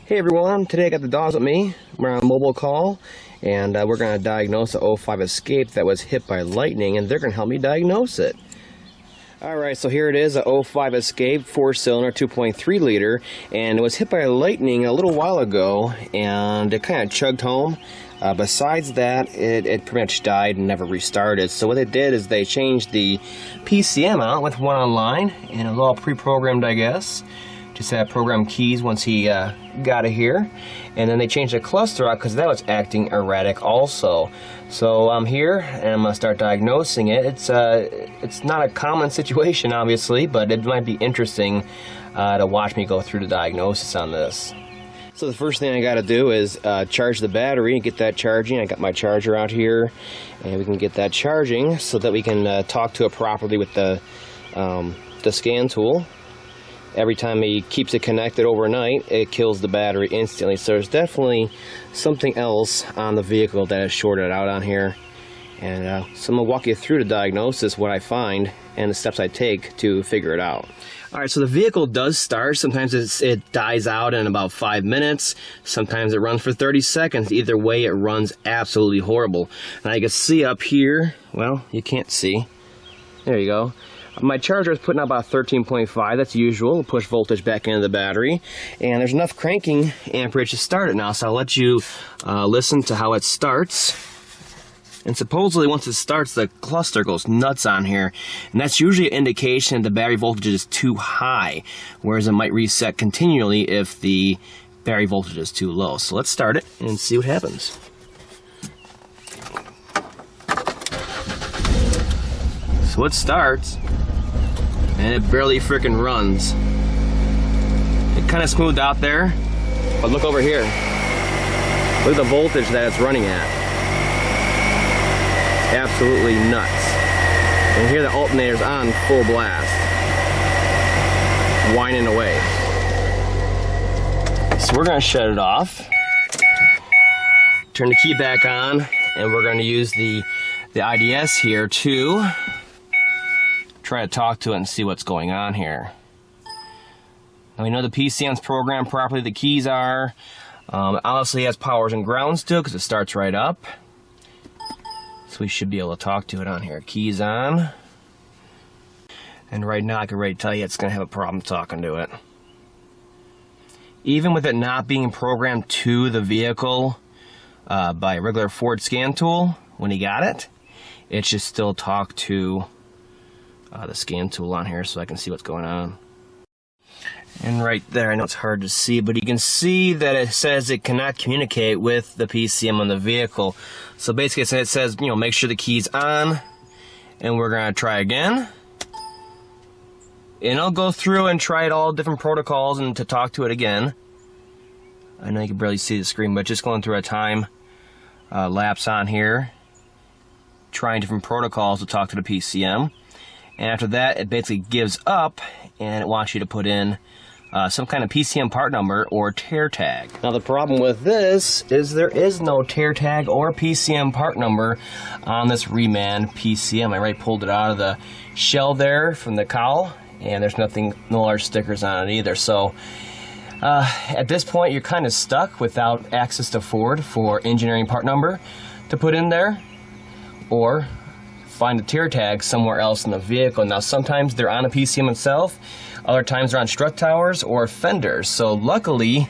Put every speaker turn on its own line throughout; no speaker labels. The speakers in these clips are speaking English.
Hey everyone, today I got the dogs with me. We're on a mobile call and we're going to diagnose a 05 Escape that was hit by lightning, and they're going to help me diagnose it. Alright, so here it is, a 05 Escape 4-cylinder 2.3 liter, and it was hit by lightning a little while ago and it kind of chugged home. Besides that, it pretty much died and never restarted. So what they did is they changed the PCM out with one online, and it was all pre-programmed, I guess. Just had program keys once he got it here, and then they changed the cluster out because that was acting erratic also. So I'm here and I'm gonna start diagnosing it. It's not a common situation, obviously, but it might be interesting to watch me go through the diagnosis on this. So the first thing I got to do is charge the battery and get that charging. I got my charger out here, and we can get that charging so that we can talk to it properly with the scan tool. Every time he keeps it connected overnight, it kills the battery instantly. So there's definitely something else on the vehicle that is shorted out on here. And so I'm going to walk you through the diagnosis, what I find, and the steps I take to figure it out. Alright, so the vehicle does start. Sometimes it dies out in about 5 minutes. Sometimes it runs for 30 seconds. Either way, it runs absolutely horrible. And I can see up here, well, you can't see. There you go. My charger is putting out about 13.5, that's usual. Push voltage back into the battery. And there's enough cranking amperage to start it now, so I'll let you listen to how it starts. And supposedly once it starts, the cluster goes nuts on here. And that's usually an indication the battery voltage is too high, whereas it might reset continually if the battery voltage is too low. So let's start it and see what happens. So it starts, and it barely freaking runs. It kind of smoothed out there, but look over here. Look at the voltage that it's running at. Absolutely nuts. And here the alternator's on full blast, whining away. So we're going to shut it off, turn the key back on, and we're going to use the IDS here to try to talk to it and see what's going on here. Now we know the PCM's programmed properly, the keys are. Obviously it has powers and grounds still because it starts right up. So we should be able to talk to it on here. Keys on. And right now I can already tell you it's going to have a problem talking to it. Even with it not being programmed to the vehicle by a regular Ford scan tool, when he got it, it should still talk to the scan tool on here so I can see what's going on. And right there, I know it's hard to see, but you can see that it says it cannot communicate with the PCM on the vehicle. So basically it says, you know, make sure the key's on, and we're going to try again. And I'll go through and try it all different protocols and to talk to it again. I know you can barely see the screen, but just going through a time lapse on here, trying different protocols to talk to the PCM. And after that, it basically gives up and it wants you to put in some kind of PCM part number or tear tag. Now the problem with this is there is no tear tag or PCM part number on this Reman PCM. I already pulled it out of the shell there from the cowl, and there's no large stickers on it either. So at this point, you're kind of stuck without access to Ford for engineering part number to put in there, or find a tear tag somewhere else in the vehicle. Now sometimes they're on a PCM itself, other times they're on strut towers or fenders. So luckily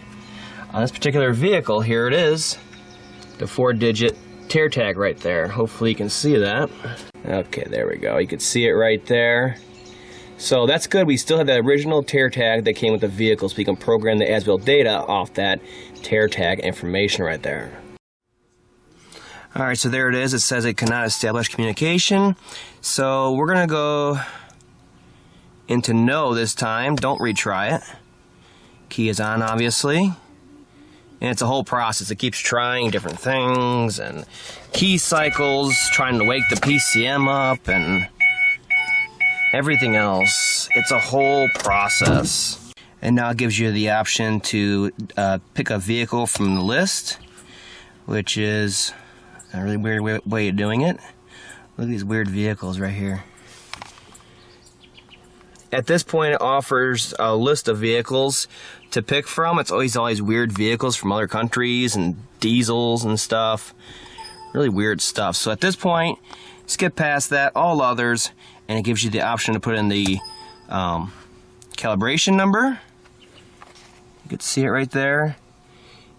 on this particular vehicle, here it is, the 4-digit tear tag right there. Hopefully you can see that. Okay, there we go. You can see it right there. So that's good. We still have the original tear tag that came with the vehicle, so we can program the as-built data off that tear tag information right there. Alright, so there it is. It says it cannot establish communication. So we're going to go into no this time. Don't retry it. Key is on, obviously. And it's a whole process. It keeps trying different things and key cycles, trying to wake the PCM up and everything else. It's a whole process. And now it gives you the option to pick a vehicle from the list, which is a really weird way of doing it. Look at these weird vehicles right here. at this point it offers a list of vehicles to pick from. It's always all these weird vehicles from other countries and diesels and stuff. Really weird stuff. So at this point, skip past that, all others, and it gives you the option to put in the calibration number. You can see it right there.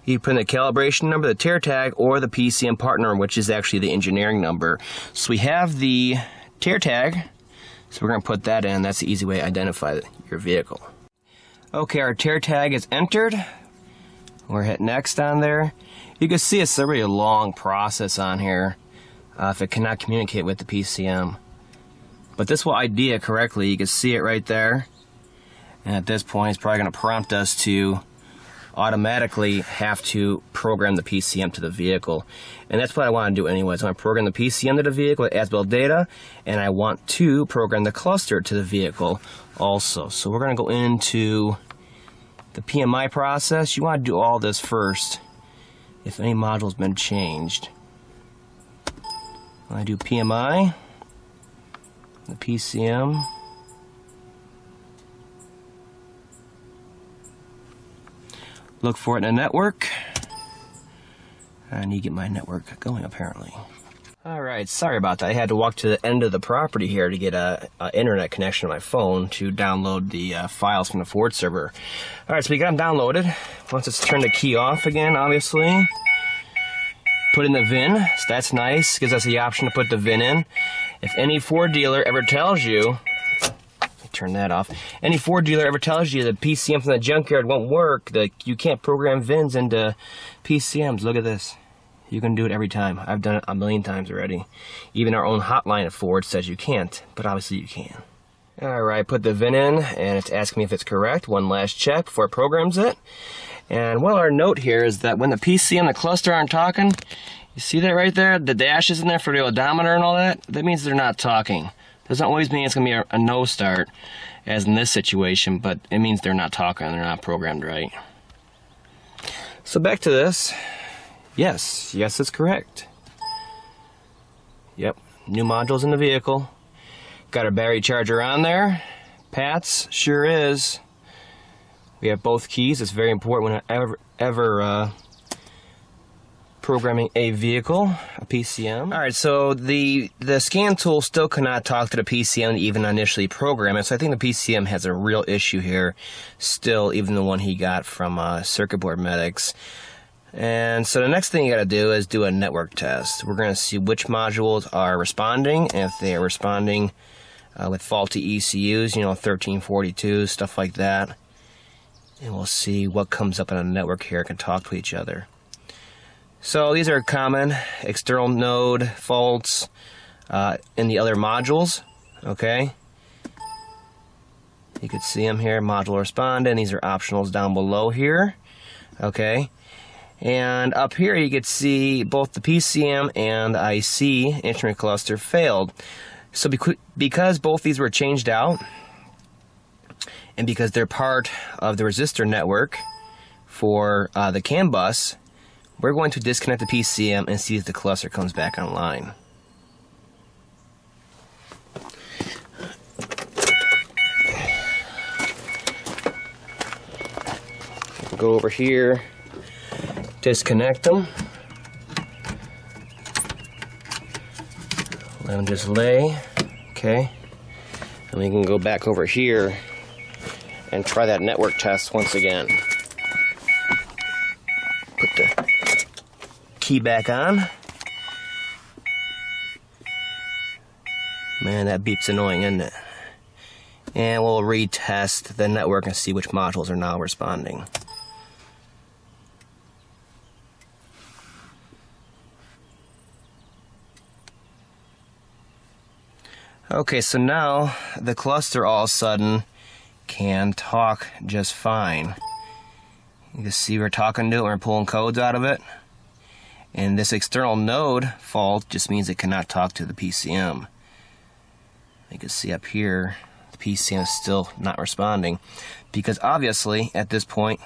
You put in the calibration number, the tear tag, or the PCM part number, which is actually the engineering number. So we have the tear tag, so we're going to put that in. That's the easy way to identify your vehicle. Okay, our tear tag is entered. We'll hit next on there. You can see it's a really long process on here if it cannot communicate with the PCM. But this will ID it correctly. You can see it right there. And at this point, it's probably going to prompt us to automatically have to program the PCM to the vehicle. And that's what I want to do anyways. I want to program the PCM to the vehicle with as-built data, and I want to program the cluster to the vehicle also. So we're going to go into the PMI process. You want to do all this first if any module's been changed. I do PMI, the PCM. Look for it in a network. I need to get my network going apparently. Alright, sorry about that. I had to walk to the end of the property here to get a internet connection to my phone to download the files from the Ford server. Alright, so we got them downloaded. Once it's turned the key off again, obviously. Put in the VIN, so that's nice. Gives us the option to put the VIN in. If any Ford dealer ever tells you, turn that off. Any Ford dealer ever tells you the PCM from the junkyard won't work, that you can't program VINs into PCMs, look at this. You can do it every time. I've done it a million times already. Even our own hotline at Ford says you can't, but obviously you can. Alright, put the VIN in, and it's asking me if it's correct. One last check before it programs it. And well, our note here is that when the PC and the cluster aren't talking, you see that right there? The dash is in there for the odometer and all that? That means they're not talking. Doesn't always mean it's going to be a no start, as in this situation, but it means they're not talking, they're not programmed right. So back to this. Yes, it's correct. Yep, new modules in the vehicle. Got our battery charger on there. Pat's sure is. We have both keys. It's very important when ever programming a vehicle, a PCM. Alright, so the scan tool still cannot talk to the PCM to even initially program it, so I think the PCM has a real issue here still, even the one he got from Circuit Board Medics. And so the next thing you gotta do is do a network test. We're gonna see which modules are responding, and if they are responding with faulty ECUs, you know, 1342, stuff like that. And we'll see what comes up on a network here and can talk to each other. So these are common external node faults in the other modules, okay? You can see them here, module responding. These are optionals down below here, okay? And up here you can see both the PCM and the IC instrument cluster failed. So because both these were changed out, and because they're part of the resistor network for the CAN bus, we're going to disconnect the PCM and see if the cluster comes back online. Go over here, disconnect them. Let them just lay, okay? And we can go back over here and try that network test once again. Put the key back on. Man, that beep's annoying, isn't it? And we'll retest the network and see which modules are now responding. Okay, so now the cluster all of a sudden can talk just fine. You can see we're talking to it, we're pulling codes out of it. And this external node fault just means it cannot talk to the PCM. You can see up here, the PCM is still not responding because obviously at this point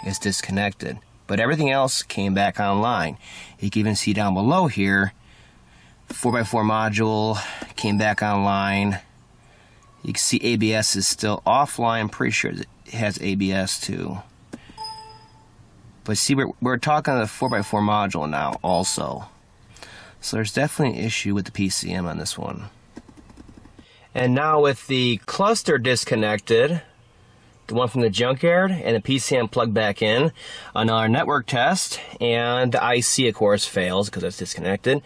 it's disconnected. But everything else came back online. You can even see down below here, 4x4 module came back online. You can see ABS is still offline. I'm pretty sure it has ABS too. But see, we're talking the 4x4 module now also. So there's definitely an issue with the PCM on this one. And now with the cluster disconnected, the one from the junkyard, and the PCM plugged back in, another network test, and the IC of course fails because it's disconnected.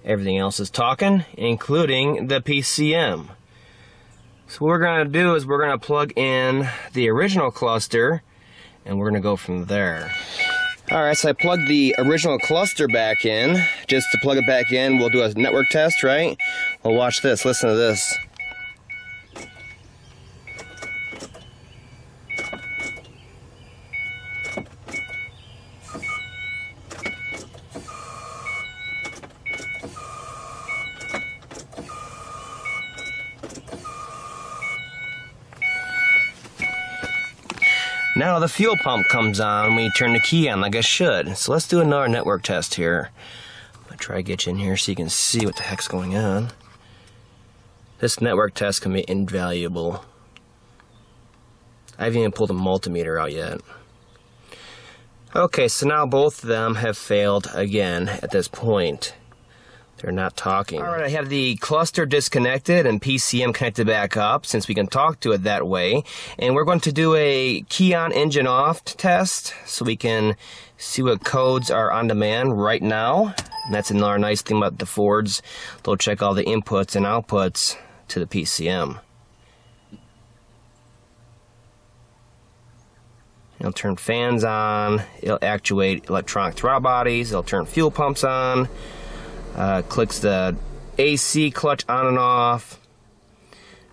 Everything else is talking, including the PCM. So what we're going to do is we're going to plug in the original cluster, and we're going to go from there. Alright, so I plugged the original cluster back in. Just to plug it back in, we'll do a network test, right? Well, watch this. Listen to this. Now the fuel pump comes on when you turn the key on like I should. So let's do another network test here. I'm going to try to get you in here so you can see what the heck's going on. This network test can be invaluable. I haven't even pulled the multimeter out yet. Okay, so now both of them have failed again at this point. They're not talking. Alright, I have the cluster disconnected and PCM connected back up since we can talk to it that way. And we're going to do a key on engine off test so we can see what codes are on demand right now. And that's another nice thing about the Fords. They'll check all the inputs and outputs to the PCM. It'll turn fans on, it'll actuate electronic throttle bodies, it'll turn fuel pumps on. Clicks the AC clutch on and off,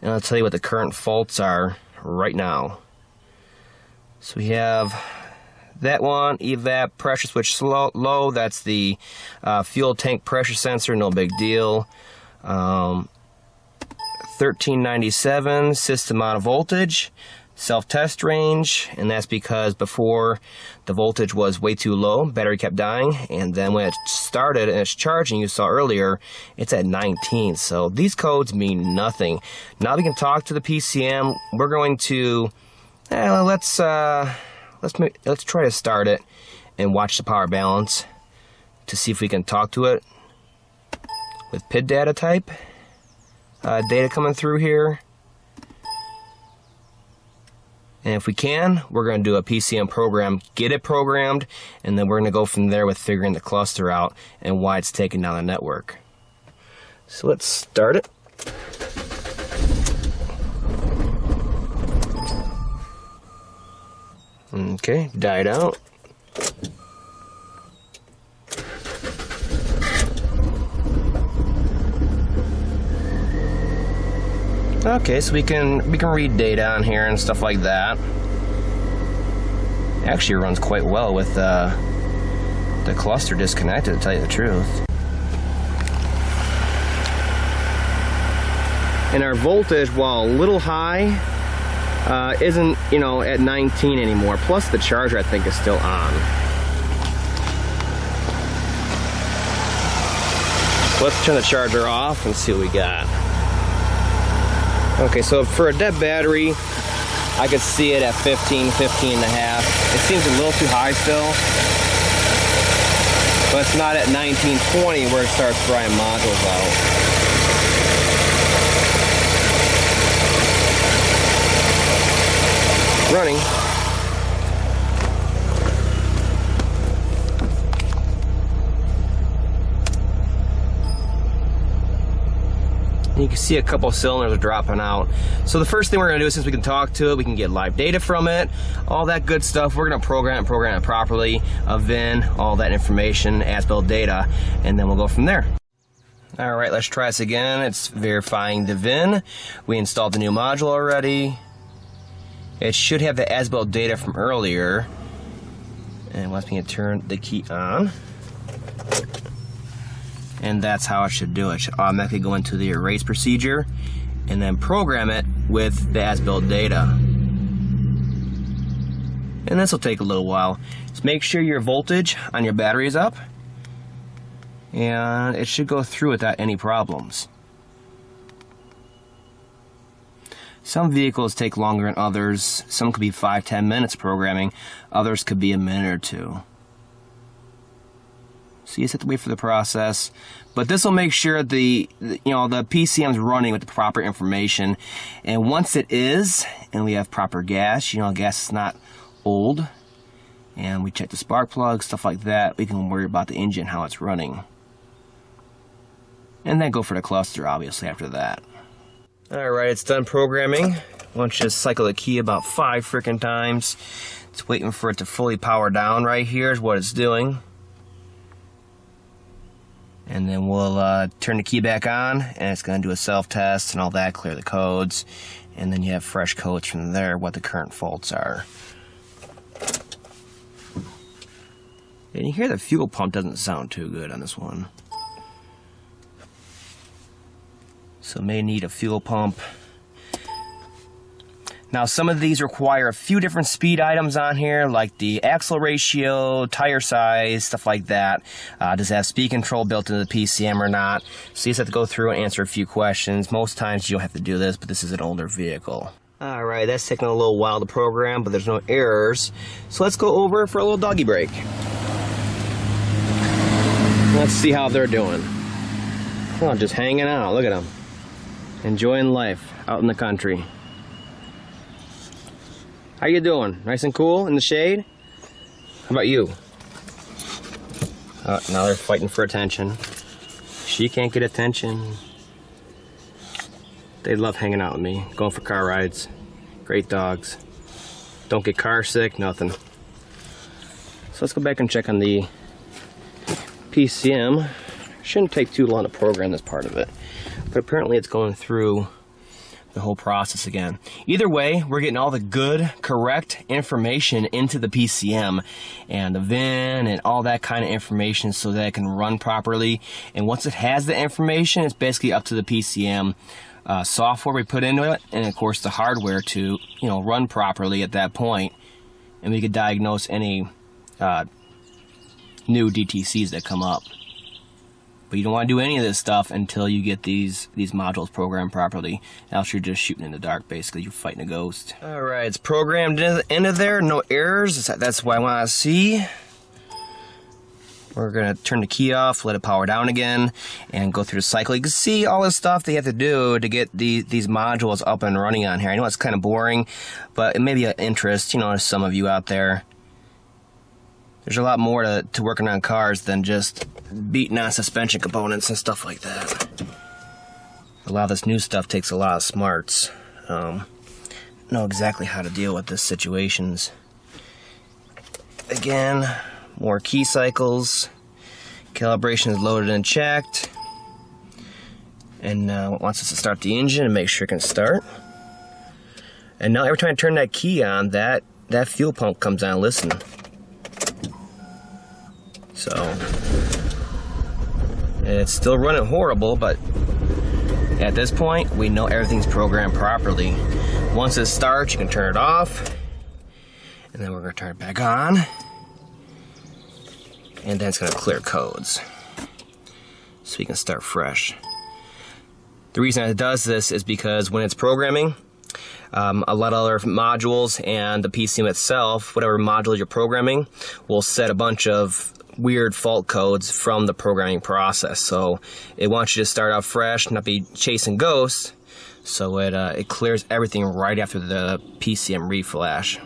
and I'll tell you what the current faults are right now. So we have that one, evap pressure switch low, that's the fuel tank pressure sensor, no big deal. 1397 system out of voltage, self-test range, and that's because before the voltage was way too low, battery kept dying, and then when it started and it's charging, you saw earlier, it's at 19. So these codes mean nothing. Now we can talk to the PCM. We're going to let's try to start it and watch the power balance to see if we can talk to it with PID data type data coming through here. And if we can, we're going to do a PCM program, get it programmed, and then we're going to go from there with figuring the cluster out and why it's taking down the network. So let's start it. Okay, died out. Okay, so we can read data on here and stuff like that. It actually runs quite well with the cluster disconnected, to tell you the truth. And our voltage, while a little high, isn't, at 19 anymore. Plus the charger, I think, is still on. So let's turn the charger off and see what we got. Okay, so for a dead battery, I could see it at 15, 15 and a half. It seems a little too high still, but it's not at 19, 20 where it starts drying modules out. Running. You can see a couple cylinders are dropping out. So the first thing we're going to do, since we can talk to it, we can get live data from it, all that good stuff. We're going to program it properly, a VIN, all that information, as-built data, and then we'll go from there. All right, let's try this again. It's verifying the VIN. We installed the new module already. It should have the as-built data from earlier. And wants me to turn the key on. And that's how it should do it. It should automatically go into the erase procedure and then program it with the as-built data. And this will take a little while. Just make sure your voltage on your battery is up, and it should go through without any problems. Some vehicles take longer than others. Some could be 5-10 minutes programming. Others could be a minute or two. So you just have to wait for the process. But this will make sure the PCM is running with the proper information. And once it is, and we have proper gas, gas is not old, and we check the spark plug, stuff like that, we can worry about the engine, how it's running. And then go for the cluster, obviously, after that. Alright, it's done programming. Why don't you just cycle the key about 5 freaking times. It's waiting for it to fully power down right here is what it's doing. And then we'll turn the key back on, and it's going to do a self-test and all that, clear the codes, and then you have fresh codes from there, what the current faults are. And you hear the fuel pump doesn't sound too good on this one. So may need a fuel pump. Now some of these require a few different speed items on here, like the axle ratio, tire size, stuff like that. Does it have speed control built into the PCM or not? So you just have to go through and answer a few questions. Most times you don't have to do this, but this is an older vehicle. Alright, that's taking a little while to program, but there's no errors. So let's go over for a little doggy break. Let's see how they're doing. Oh, just hanging out, look at them. Enjoying life out in the country. How you doing? Nice and cool in the shade? How about you? Oh, now they're fighting for attention. She can't get attention. They love hanging out with me, going for car rides. Great dogs. Don't get car sick, nothing. So let's go back and check on the PCM. Shouldn't take too long to program this part of it. But apparently it's going through the whole process again. Either way, we're getting all the good, correct information into the PCM and the VIN and all that kind of information so that it can run properly. And once it has the information, it's basically up to the PCM software we put into it, and of course the hardware to run properly at that point. And we could diagnose any new DTCs that come up. But you don't want to do any of this stuff until you get these modules programmed properly. Else you're just shooting in the dark, basically. You're fighting a ghost. Alright, it's programmed into there. No errors. That's what I want to see. We're going to turn the key off, let it power down again, and go through the cycle. You can see all the stuff they have to do to get these modules up and running on here. I know it's kind of boring, but it may be of interest, to some of you out there. There's a lot more to working on cars than just beating on suspension components and stuff like that. A lot of this new stuff takes a lot of smarts. Know exactly how to deal with these situations. Again, more key cycles. Calibration is loaded and checked. And it wants us to start the engine and make sure it can start. And now every time I turn that key on, that fuel pump comes on. Listen. So, it's still running horrible, but at this point, we know everything's programmed properly. Once it starts, you can turn it off, and then we're going to turn it back on, and then it's going to clear codes, so we can start fresh. The reason it does this is because when it's programming, a lot of other modules and the PCM itself, whatever module you're programming, will set a bunch of weird fault codes from the programming process. So it wants you to start out fresh, not be chasing ghosts, so it clears everything right after the PCM reflash.